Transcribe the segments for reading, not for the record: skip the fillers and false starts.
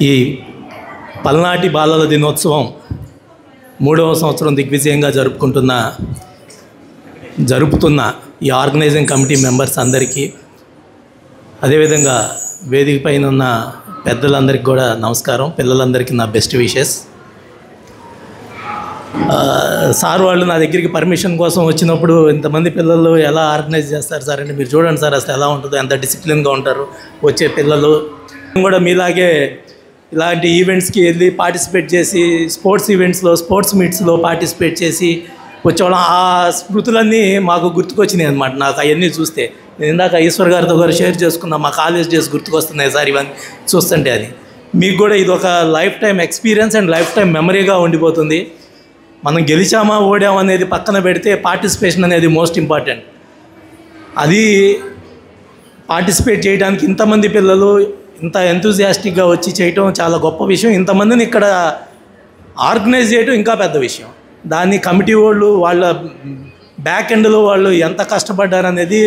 ఈ పల్నాటి బాలల దినోత్సవం 3వ సంవత్సరం దిగ్విజయంగా జరుపుతున్న ఈ ఆర్గనైజింగ్ కమిటీ మెంబర్స్ అందరికీ, అదేవిధంగా వేదిక పైన ఉన్న పెద్దలందరికీ కూడా నమస్కారం. పిల్లలందరికీ నా బెస్ట్ విషెస్. సార్ వాళ్ళు నా దగ్గరికి పర్మిషన్ కోసం వచ్చినప్పుడు ఇంతమంది పిల్లలు ఎలా ఆర్గనైజ్ చేస్తారు సార్ అంటే, మీరు చూడండి సార్ అసలు ఎలా ఉంటుందో, ఎంత డిసిప్లిన్గా ఉంటారు వచ్చే పిల్లలు. కూడా మీలాగే ఇలాంటి ఈవెంట్స్కి వెళ్ళి పార్టిసిపేట్ చేసి, స్పోర్ట్స్ ఈవెంట్స్లో, స్పోర్ట్స్ మీట్స్లో పార్టిసిపేట్ చేసి వచ్చేవాళ్ళం. ఆ స్మృతులన్నీ మాకు గుర్తుకొచ్చినాయి అనమాట. నాకు అవన్నీ చూస్తే, నేను ఇందాక ఈశ్వర్ గారితో కూడా షేర్ చేసుకున్నా, మా కాలేజ్ డేస్ గుర్తుకొస్తున్నాయి సార్ ఇవన్నీ చూస్తుంటే. అది మీకు కూడా ఇది ఒక lifetime experience and lifetime మెమరీగా ఉండిపోతుంది. మనం గెలిచామా ఓడామా అనేది పక్కన పెడితే పార్టిసిపేషన్ అనేది మోస్ట్ ఇంపార్టెంట్. అది పార్టిసిపేట్ చేయడానికి ఇంతమంది పిల్లలు ఇంత ఎంతూజియాస్టిక్గా వచ్చి చేయటం చాలా గొప్ప విషయం. ఇంతమందిని ఇక్కడ ఆర్గనైజ్ చేయటం ఇంకా పెద్ద విషయం. దాన్ని కమిటీ వాళ్ళు వాళ్ళ బ్యాక్ ఎండ్లో వాళ్ళు ఎంత కష్టపడ్డారనేది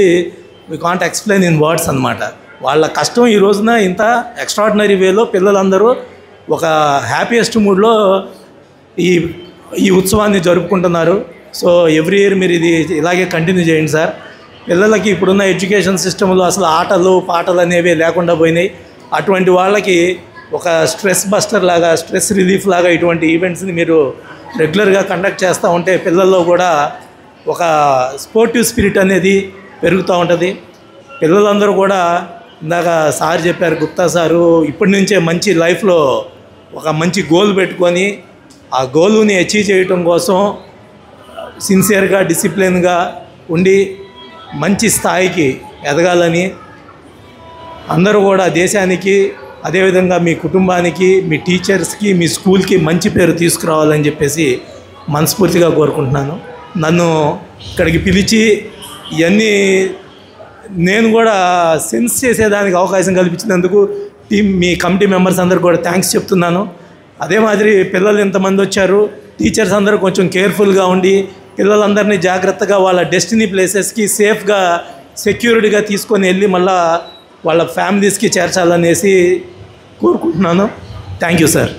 we can't explain in words అనమాట. వాళ్ళ కష్టం ఈ రోజున ఇంత ఎక్స్ట్రాడినరీ వేలో పిల్లలందరూ ఒక హ్యాపీయెస్ట్ మూడ్లో ఈ ఉత్సవాన్ని జరుపుకుంటున్నారు. సో ఎవ్రీ ఇయర్ మీరు ఇది ఇలాగే కంటిన్యూ చేయండి సార్. పిల్లలకి ఇప్పుడున్న ఎడ్యుకేషన్ సిస్టంలో అసలు ఆటలు పాటలు అనేవి లేకుండా పోయినాయి. అటువంటి వాళ్ళకి ఒక స్ట్రెస్ బస్టర్ లాగా, స్ట్రెస్ రిలీఫ్ లాగా ఇటువంటి ఈవెంట్స్ని మీరు రెగ్యులర్గా కండక్ట్ చేస్తూ ఉంటే పిల్లల్లో కూడా ఒక స్పోర్టివ్ స్పిరిట్ అనేది పెరుగుతూ ఉంటుంది. పిల్లలందరూ కూడా ఇందాక సార్ చెప్పారు, గుప్తా సారు, ఇప్పటి నుంచే మంచి లైఫ్లో ఒక మంచి గోల్ పెట్టుకొని ఆ గోల్ని అచీవ్ చేయటం కోసం సిన్సియర్గా, డిసిప్లిన్గా ఉండి మంచి స్థాయికి ఎదగాలని, అందరూ కూడా దేశానికి, అదేవిధంగా మీ కుటుంబానికి, మీ టీచర్స్కి, మీ స్కూల్కి మంచి పేరు తీసుకురావాలని చెప్పేసి మనస్ఫూర్తిగా కోరుకుంటున్నాను. నన్ను ఇక్కడికి పిలిచి ఇవన్నీ నేను కూడా సెన్స్ చేసేదానికి అవకాశం కల్పించినందుకు మీ కమిటీ మెంబర్స్ అందరికీ కూడా థ్యాంక్స్ చెప్తున్నాను. అదే మాదిరి పిల్లలు ఎంతమంది వచ్చారు, టీచర్స్ అందరూ కొంచెం కేర్ఫుల్గా ఉండి పిల్లలందరినీ జాగ్రత్తగా వాళ్ళ డెస్టినీ ప్లేసెస్కి సేఫ్గా, సెక్యూర్డ్గా తీసుకొని వెళ్ళి మళ్ళీ వాళ్ళ ఫ్యామిలీస్కి చేర్చాలనేసి కోరుకుంటున్నాను. Thank you sir.